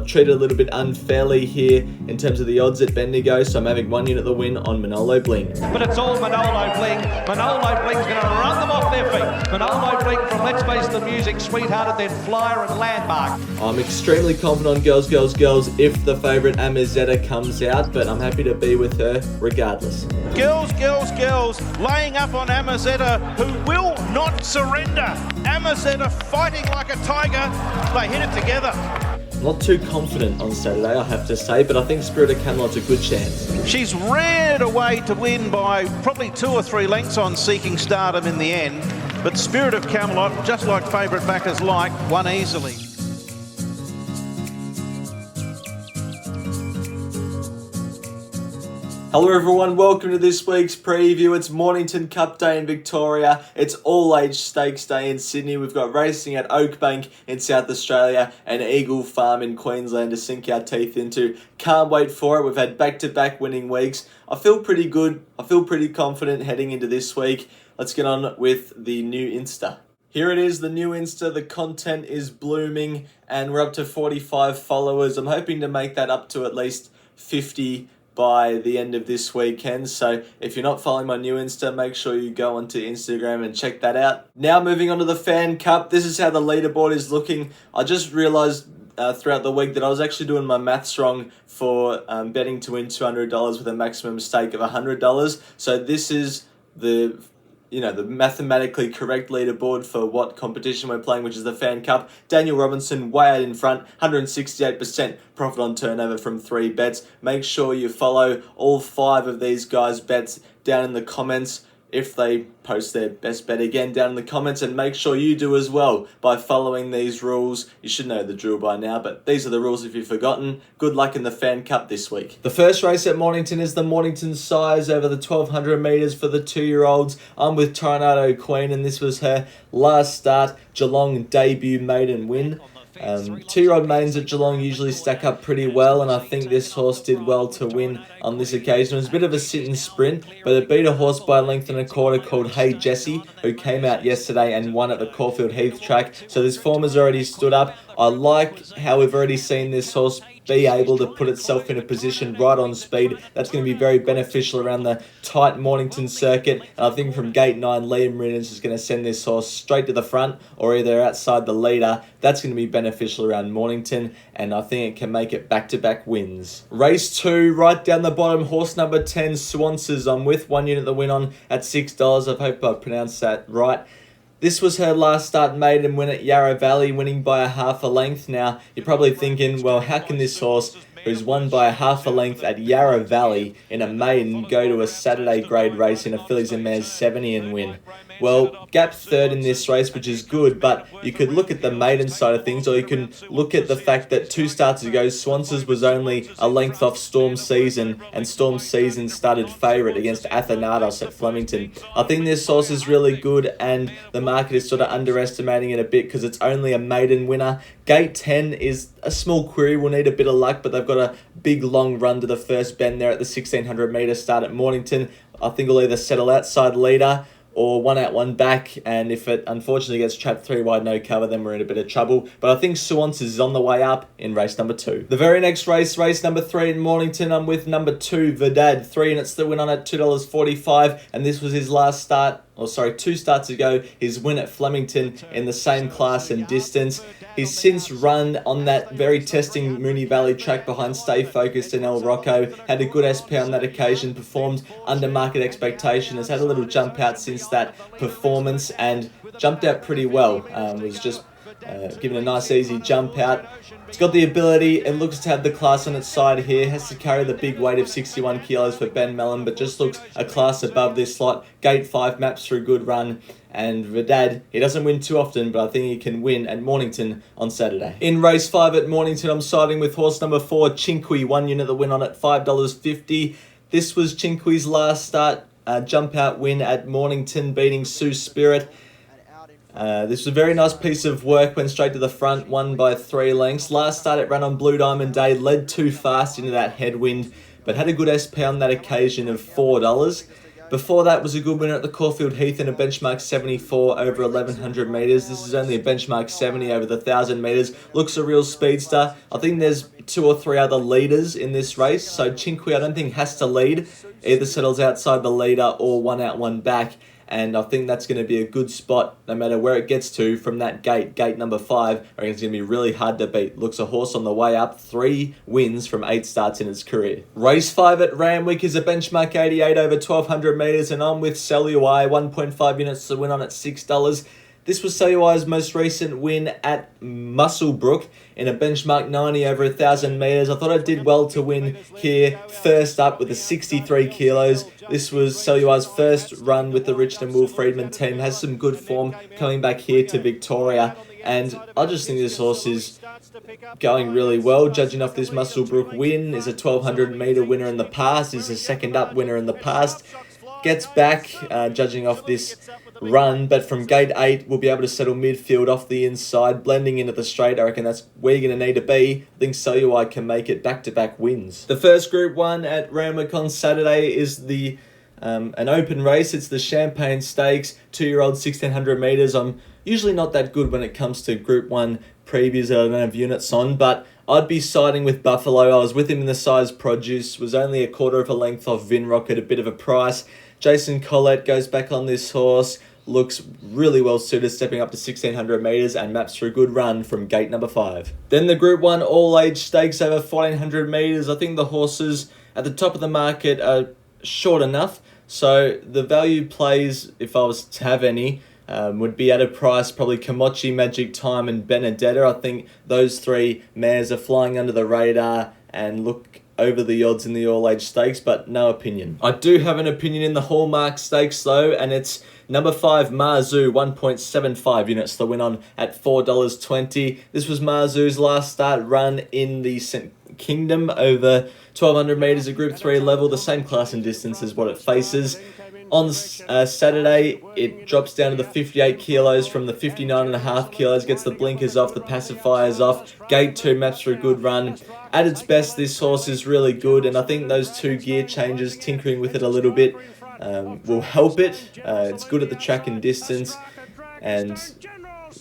treated a little bit unfairly here in terms of the odds at Bendigo, so I'm having 1 unit the win on Manolo Bling. But it's all Manolo Bling. Manolo Bling's going to run them off their feet. Manolo Bling from Let's Face the Music, Sweethearted, then Flyer and Landmark. I'm extremely confident on Girls, Girls, Girls if the favourite Amazetta comes out, but I'm happy to be with her regardless. Girls, Girls, Girls, laying up on Amazetta, who will not surrender. Amazetta fighting like a tiger. They hit it together. Not too confident on Saturday, I have to say, but I think Spirit of Camelot's a good chance. She's reared away to win by probably 2 or 3 lengths on Seeking Stardom in the end. But Spirit of Camelot, just like favourite backers like, won easily. Hello everyone, welcome to this week's preview. It's Mornington Cup Day in Victoria. It's all-age stakes day in Sydney. We've got racing at Oakbank in South Australia and Eagle Farm in Queensland to sink our teeth into. Can't wait for it. We've had back-to-back winning weeks. I feel pretty good. I feel pretty confident heading into this week. Let's get on with the new Insta. Here it is, the new Insta. The content is blooming and we're up to 45 followers. I'm hoping to make that up to at least 50 by the end of this weekend. So if you're not following my new Insta, make sure you go onto Instagram and check that out. Now moving on to the Fan Cup. This is how the leaderboard is looking. I just realised throughout the week that I was actually doing my maths wrong for betting to win $200 with a maximum stake of $100. So this is the mathematically correct leaderboard for what competition we're playing, which is the Fan Cup. Daniel Robinson way out in front, 168% profit on turnover from 3 bets. Make sure you follow all 5 of these guys' bets down in the comments. If they post their best bet again down in the comments, and make sure you do as well by following these rules. You should know the drill by now, but these are the rules if you've forgotten. Good luck in the Fan Cup this week. The first race at Mornington is the Mornington Size over the 1200 metres for the 2-year-olds. I'm with Tornado Queen, and this was her last start. Geelong debut maiden win. 2-year-old maidens at Geelong usually stack up pretty well, and I think this horse did well to win on this occasion. It was a bit of a sit and sprint, but it beat a horse by a length and a quarter called Hey Jessie, who came out yesterday and won at the Caulfield Heath track. So this form has already stood up. I like how we've already seen this horse be able to put itself in a position right on speed. That's going to be very beneficial around the tight Mornington circuit. And I think from gate 9, Liam Riddens is going to send this horse straight to the front or either outside the leader. That's going to be beneficial around Mornington, and I think it can make it back-to-back wins. Race 2, right down the bottom, horse number 10, Swansers. I'm with 1 unit the win on at $6. I hope I pronounced that right. This was her last start maiden win at Yarra Valley, winning by a half a length. Now, you're probably thinking, well, how can this horse, who's won by a half a length at Yarra Valley in a maiden, go to a Saturday grade race in a Fillies and Mares 70 and win? Well, gap third in this race, which is good, but you could look at the maiden side of things, or you can look at the fact that 2 starts ago, Swansers was only a length off Storm Season, and Storm Season started favourite against Athanatos at Flemington. I think this horse is really good, and the market is sort of underestimating it a bit because it's only a maiden winner. Gate 10 is a small query, will need a bit of luck, but they've got a big long run to the first bend there at the 1600 metre start at Mornington. I think it'll either settle outside leader or 1 out, 1 back, and if it unfortunately gets trapped 3 wide, no cover, then we're in a bit of trouble. But I think Swansers is on the way up in race number 2. The very next race, race number 3 in Mornington, I'm with number 2, Verdad. 3 units to win on at $2.45, and this was his last start. 2 starts ago, his win at Flemington in the same class and distance. He's since run on that very testing Moonee Valley track behind Stay Focused and El Rocco. Had a good SP on that occasion, performed under market expectation, has had a little jump out since that performance and jumped out pretty well. Was just given a nice easy jump out. It's got the ability, it looks to have the class on its side here, has to carry the big weight of 61 kilos for Ben Mellon, but just looks a class above this slot. Gate 5 maps for a good run, and Verdad, he doesn't win too often, but I think he can win at Mornington on Saturday. In race 5 at Mornington, I'm siding with horse number 4, Chinqui, 1 unit the win on at $5.50. This was Chinqui's last start, jump out win at Mornington, beating Sioux Spirit. This was a very nice piece of work, went straight to the front, won by 3 lengths. Last start it ran on Blue Diamond Day, led too fast into that headwind, but had a good SP on that occasion of $4. Before that was a good winner at the Caulfield Heath in a benchmark 74 over 1100 metres. This is only a benchmark 70 over the 1000 metres. Looks a real speedster. I think there's 2 or 3 other leaders in this race, so Chinqui I don't think has to lead. Either settles outside the leader or one out, one back. And I think that's going to be a good spot no matter where it gets to from that gate number 5. I reckon it's going to be really hard to beat. Looks a horse on the way up, 3 wins from 8 starts in its career. Race 5 at Randwick is a benchmark 88 over 1200 metres, and I'm with Celui, 1.5 units to win on at $6. This was Celui's most recent win at Muswellbrook in a benchmark 90 over 1,000 metres. I thought I did well to win here first up with the 63 kilos. This was Celui's first run with the Richard and Will Friedman team. Has some good form coming back here to Victoria. And I just think this horse is going really well. Judging off this Muswellbrook win, is a 1,200 metre winner in the past, is a second up winner in the past. Gets back, judging off this run, but from gate 8 we'll be able to settle midfield off the inside, blending into the straight. I reckon that's where you're going to need to be. I think Celui can make it back-to-back wins. The first Group 1 at Randwick on Saturday is the an open race. It's the Champagne Stakes, 2-year-old 1,600 metres. I'm usually not that good when it comes to Group 1 previews that I don't have units on, but I'd be siding with Buffalo. I was with him in the size produce, was only a quarter of a length off Vinrock at a bit of a price. Jason Collett goes back on this horse, looks really well suited, stepping up to 1,600 metres and maps for a good run from gate number 5. Then the Group 1 all-age stakes over 1,400 metres. I think the horses at the top of the market are short enough, so the value plays, if I was to have any, would be at a price, probably Komochi, Magic Time and Benedetta. I think those 3 mares are flying under the radar and look over the odds in the all-age stakes, but no opinion. I do have an opinion in the Hallmark Stakes though, and it's number 5 Marzu, 1.75 units to win on at $4.20. This was Marzu's last start run in the St. Kingdom over 1,200 metres at Group 3 level, the same class and distance as what it faces. On Saturday, it drops down to the 58 kilos from the 59.5 kilos, gets the blinkers off, the pacifiers off. Gate 2 maps for a good run. At its best, this horse is really good, and I think those 2 gear changes, tinkering with it a little bit, will help it. It's good at the track and distance, and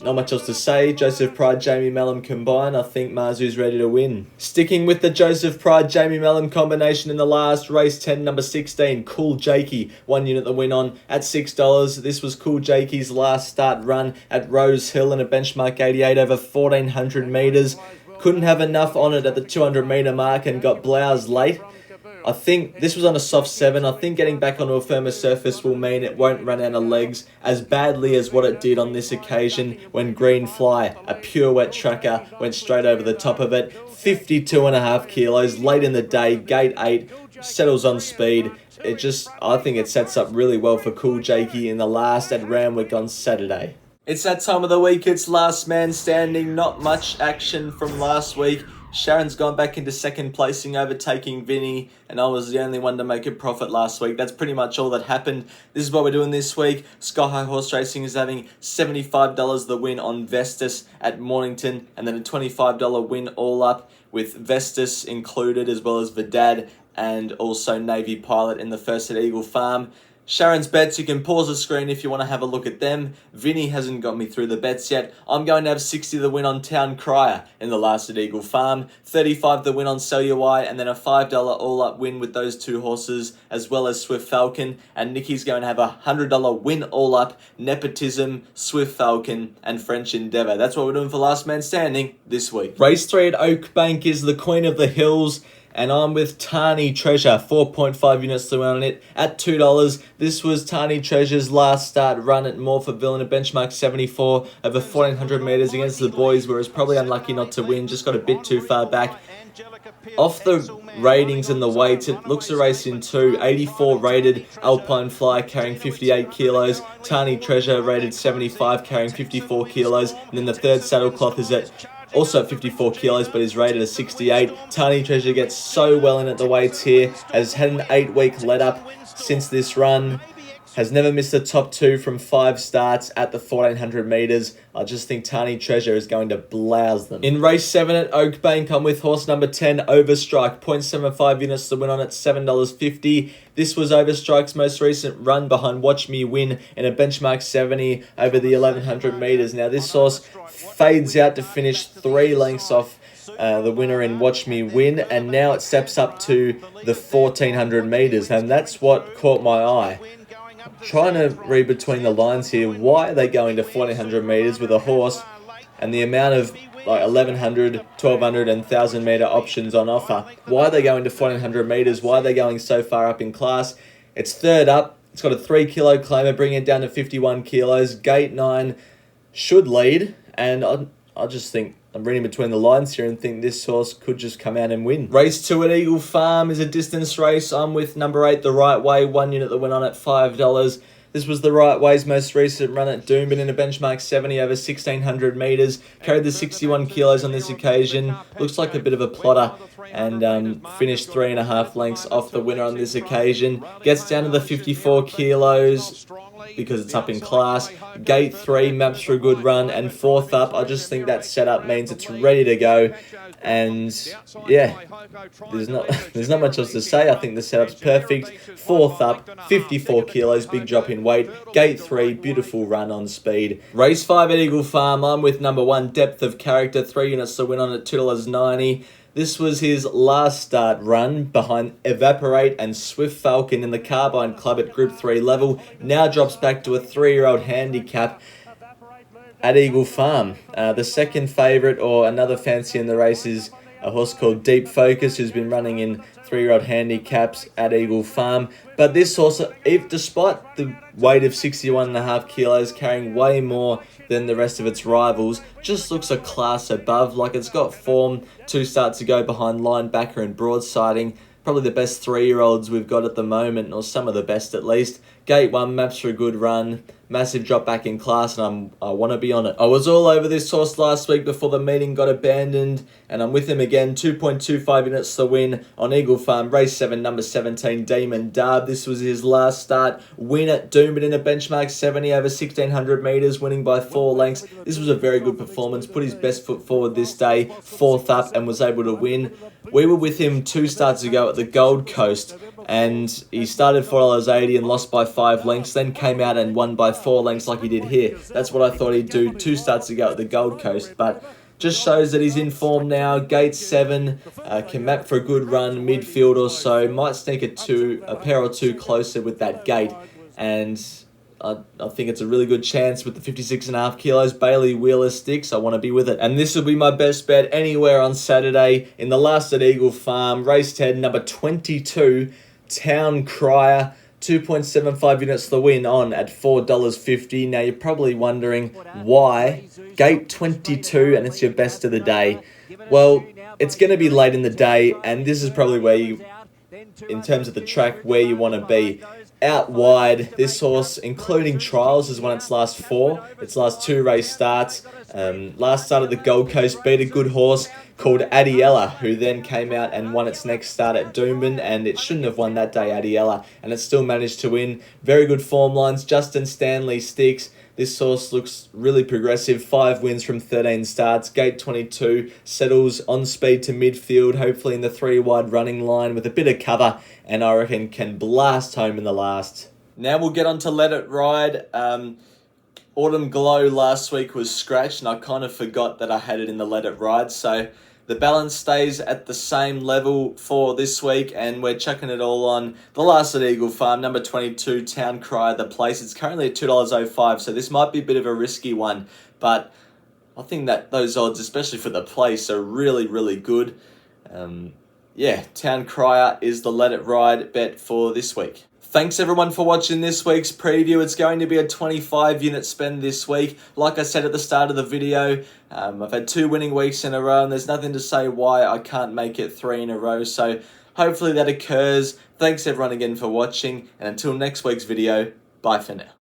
not much else to say. Joseph Pride, Jamie Mellum combined. I think Marzu's ready to win. Sticking with the Joseph Pride, Jamie Mellum combination in the last, race 10, number 16, Cool Jakey. 1 unit to win on at $6. This was Cool Jakey's last start run at Rose Hill in a benchmark 88 over 1,400 metres. Couldn't have enough on it at the 200 metre mark and got bloused late. I think this was on a soft 7. I think getting back onto a firmer surface will mean it won't run out of legs as badly as what it did on this occasion when Green Fly, a pure wet tracker, went straight over the top of it. 52.5 kilos, late in the day, gate 8, settles on speed. I think it sets up really well for Cool Jakey in the last at Randwick on Saturday. It's that time of the week, it's last man standing. Not much action from last week. Sharon's gone back into second placing, overtaking Vinny, and I was the only one to make a profit last week. That's pretty much all that happened. This is what we're doing this week. Sky High Horse Racing is having $75 the win on Vestas at Mornington, and then a $25 win all up with Vestas included, as well as Vidad and also Navy Pilot in the first at Eagle Farm. Sharon's bets, you can pause the screen if you want to have a look at them. Vinny hasn't got me through the bets yet. I'm going to have 60 the win on Town Crier in the last at Eagle Farm, 35 the win on Celui, and then a $5 all-up win with those 2 horses, as well as Swift Falcon. And Nikki's going to have a $100 win all-up, Nepotism, Swift Falcon, and French Endeavour. That's what we're doing for Last Man Standing this week. Race 3 at Oakbank is the Queen of the Hills, and I'm with Tani Treasure, 4.5 units to win on it at $2. This was Tani Treasure's last start run at Morphettville in a benchmark 74 over 1,400 metres against the boys, where it's probably unlucky not to win, just got a bit too far back. Off the ratings and the weights, it looks a race in 2. 84 rated Alpine Fly carrying 58 kilos. Tani Treasure rated 75 carrying 54 kilos. And then the third saddlecloth is also at 54 kilos, but is rated at 68. Tani Treasure gets so well in at the weights here, has had an 8-week let up since this run. Has never missed the top 2 from 5 starts at the 1400 metres. I just think Tani Treasure is going to blouse them. In race 7 at Oakbank, I'm with horse number 10, Overstrike. 0.75 units to win on at $7.50. This was Overstrike's most recent run behind Watch Me Win in a benchmark 70 over the 1100 metres. Now this horse fades out to finish 3 lengths off the winner in Watch Me Win, and now it steps up to the 1400 metres, and that's what caught my eye. Trying to read between the lines here. Why are they going to 1400 metres with a horse and the amount of like 1100, 1200 and 1000 metre options on offer? Why are they going to 1400 metres? Why are they going so far up in class? It's third up. It's got a 3 kilo claimer, bringing it down to 51 kilos. Gate 9 should lead, and I just think I'm reading between the lines here and think this horse could just come out and win. Race 2 at Eagle Farm is a distance race. I'm with number 8, The Right Way. 1 unit that went on at $5. This was The Right Way's most recent run at Doomben in a benchmark 70 over 1600 metres. Carried the 61 kilos on this occasion. Looks like a bit of a plotter, and finished 3.5 lengths off the winner on this occasion. Gets down to the 54 kilos because it's up in class. Gate 3 maps for a good run, and 4th up, I just think that setup means it's ready to go. And yeah, there's not much else to say. I think the setup's perfect. 4th up, 54 kilos, big drop in weight. Gate 3, beautiful run on speed. Race 5 at Eagle Farm, I'm with number 1, Depth of Character. 3 units to win on at $2.90. This was his last start run behind Evaporate and Swift Falcon in the Carbine Club at Group 3 level. Now drops back to a 3-year-old handicap at Eagle Farm. The second favourite, or another fancy in the race, is a horse called Deep Focus, who's been running in 3-year-old handicaps at Eagle Farm. But this horse, despite the weight of 61.5 kilos, carrying way more than the rest of its rivals, just looks a class above. Like, it's got form. 2 starts to go behind Linebacker and Broadsiding. Probably the best 3-year-olds we've got at the moment, or some of the best at least. Gate 1 maps for a good run. Massive drop back in class, and I want to be on it. I was all over this horse last week before the meeting got abandoned, and I'm with him again. 2.25 units to win on Eagle Farm. Race 7, number 17, Demon Dub. This was his last start. Win at Doomben in a benchmark 70 over 1600 metres, winning by 4 lengths. This was a very good performance. Put his best foot forward this day. 4th up, and was able to win. We were with him 2 starts ago at the Gold Coast, and he started $4.80 and lost by 5 lengths, then came out and won by 4 lengths like he did here. That's what I thought he'd do 2 starts ago at the Gold Coast, but just shows that he's in form now. Gate 7 can map for a good run, midfield or so. Might sneak a pair or two closer with that gate, and I think it's a really good chance with the 56.5 kilos. Bailey Wheeler sticks. I want to be with it. And this will be my best bet anywhere on Saturday in the last at Eagle Farm. Race 10, number 22, Town Crier. 2.75 units to the win on at $4.50. Now you're probably wondering why. Gate 22, and it's your best of the day. Well, it's going to be late in the day, and this is probably where you, in terms of the track, where you want to be. Out wide, this horse, including trials, has won its last 4. Its last 2 race starts. Last start at the Gold Coast, beat a good horse called Adiella, who then came out and won its next start at Doomben, and it shouldn't have won that day, Adiella, and it still managed to win. Very good form lines. Justin Stanley sticks. This horse looks really progressive. 5 wins from 13 starts. Gate 22 settles on speed to midfield, hopefully in the 3-wide running line with a bit of cover, and I reckon can blast home in the last. Now we'll get on to Let It Ride. Autumn Glow last week was scratched, and I kind of forgot that I had it in the Let It Ride, so the balance stays at the same level for this week, and we're chucking it all on the last at Eagle Farm, number 22, Town Crier, the place. It's currently at $2.05, so this might be a bit of a risky one, but I think that those odds, especially for the place, are really, really good. Town Crier is the Let It Ride bet for this week. Thanks everyone for watching this week's preview. It's going to be a 25 unit spend this week. Like I said at the start of the video, I've had 2 winning weeks in a row, and there's nothing to say why I can't make it 3 in a row. So hopefully that occurs. Thanks everyone again for watching, and until next week's video, bye for now.